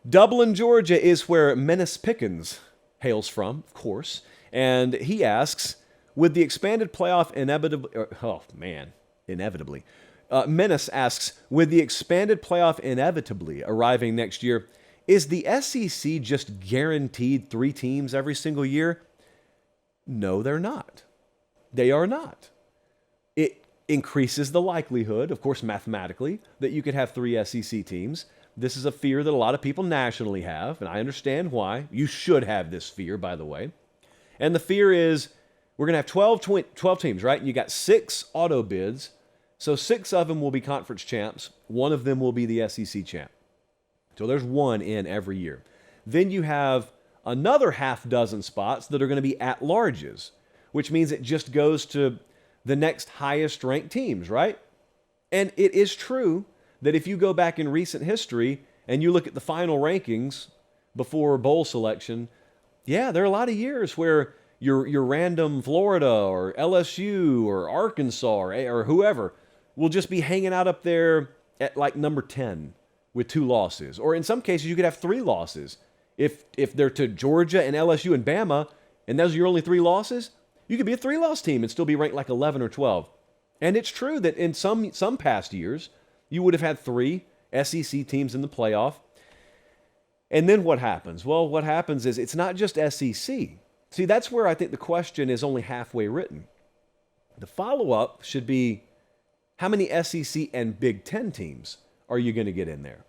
Dublin, Georgia is where Menace Pickens hails from, of course. And he asks, with the expanded playoff inevitably. Menace asks, with the expanded playoff inevitably arriving next year, is the SEC just guaranteed 3 teams every single year? No, they're not. They are not. It increases the likelihood, of course, mathematically, that you could have 3 SEC teams. This is a fear that a lot of people nationally have, and I understand why. You should have this fear, by the way. And the fear is we're going to have 12 teams, right? And you got 6 auto bids. So 6 of them will be conference champs. 1 of them will be the SEC champ. So there's 1 in every year. Then you have another half dozen spots that are going to be at-larges, which means it just goes to the next highest ranked teams, right? And it is true that if you go back in recent history and you look at the final rankings before bowl selection, yeah, there are a lot of years where your random Florida or LSU or Arkansas or whoever will just be hanging out up there at like number 10 with 2 losses. Or in some cases, you could have 3 losses. If they're to Georgia and LSU and Bama, and those are your only 3 losses, you could be a 3-loss team and still be ranked like 11 or 12. And it's true that in some past years, you would have had 3 SEC teams in the playoff. And then what happens? Well, what happens is it's not just SEC. See, that's where I think the question is only halfway written. The follow-up should be, how many SEC and Big Ten teams are you going to get in there?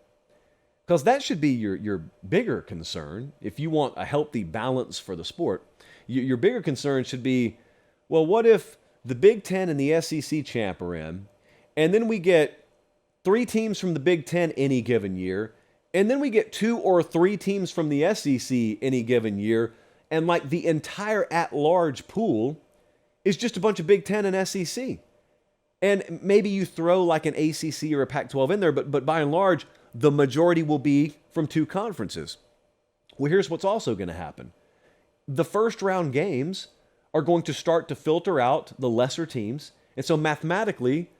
Because that should be your bigger concern if you want a healthy balance for the sport. Your bigger concern should be, well, what if the Big Ten and the SEC champ are in, and then we get 3 teams from the Big Ten any given year, and then we get 2 or 3 teams from the SEC any given year, and like the entire at-large pool is just a bunch of Big Ten and SEC. And maybe you throw like an ACC or a Pac-12 in there, but by and large, the majority will be from 2 conferences. Well, here's what's also going to happen. The first round games are going to start to filter out the lesser teams. And so mathematically,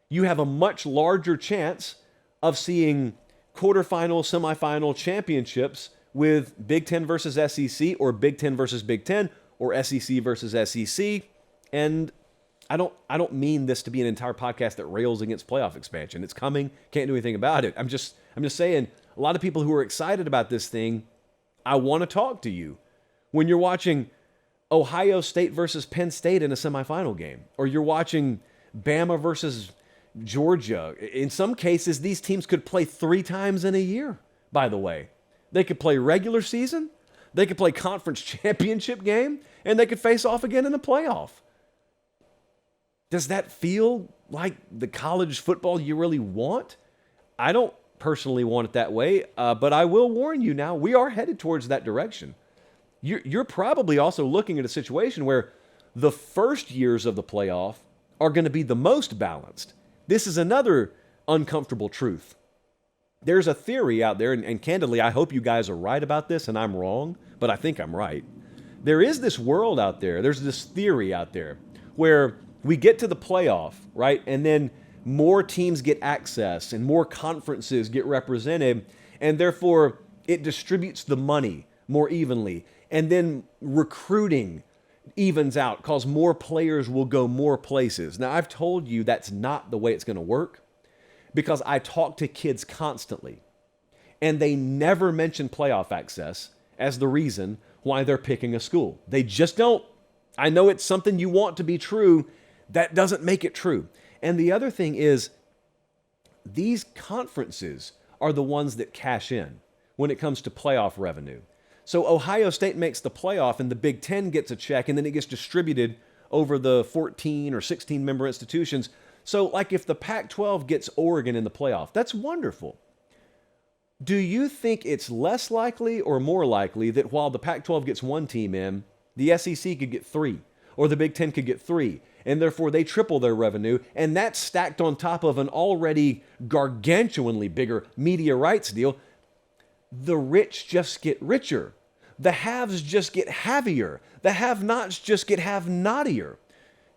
you have a much larger chance of seeing quarterfinal, semifinal championships with Big Ten versus SEC or Big Ten versus Big Ten or SEC versus SEC. And I don't mean this to be an entire podcast that rails against playoff expansion. It's coming. Can't do anything about it. I'm just saying, a lot of people who are excited about this thing, I want to talk to you. When you're watching Ohio State versus Penn State in a semifinal game, or you're watching Bama versus Georgia, in some cases, these teams could play 3 times in a year, by the way. They could play regular season, they could play conference championship game, and they could face off again in the playoff. Does that feel like the college football you really want? I don't personally want it that way, but I will warn you now, we are headed towards that direction. You're probably also looking at a situation where the first years of the playoff are going to be the most balanced. This is another uncomfortable truth. There's a theory out there, and candidly, I hope you guys are right about this, and I'm wrong, but I think I'm right. There is this world out there, there's this theory out there, where we get to the playoff, right, and then more teams get access, and more conferences get represented, and therefore it distributes the money more evenly, and then recruiting evens out because more players will go more places. Now, I've told you that's not the way it's going to work because I talk to kids constantly, and they never mention playoff access as the reason why they're picking a school. They just don't. I know it's something you want to be true. That doesn't make it true. And the other thing is, these conferences are the ones that cash in when it comes to playoff revenue. So Ohio State makes the playoff and the Big Ten gets a check and then it gets distributed over the 14 or 16 member institutions. So like if the Pac-12 gets Oregon in the playoff, that's wonderful. Do you think it's less likely or more likely that while the Pac-12 gets 1 team in, the SEC could get 3 or the Big Ten could get 3 and therefore they triple their revenue, and that's stacked on top of an already gargantuanly bigger media rights deal? The rich just get richer. The haves just get havier. The have-nots just get have-notier.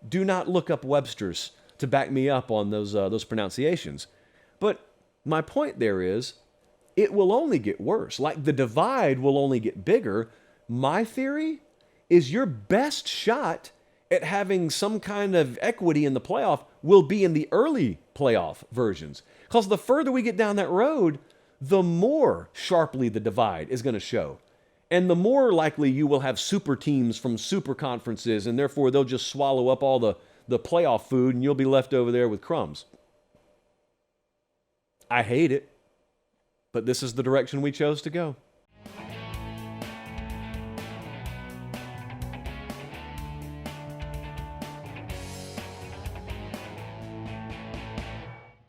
Do not look up Webster's to back me up on those pronunciations. But my point there is, it will only get worse. Like the divide will only get bigger. My theory is your best shot at having some kind of equity in the playoff will be in the early playoff versions. Because the further we get down that road, the more sharply the divide is going to show. And the more likely you will have super teams from super conferences, and therefore they'll just swallow up all the playoff food, and you'll be left over there with crumbs. I hate it, but this is the direction we chose to go.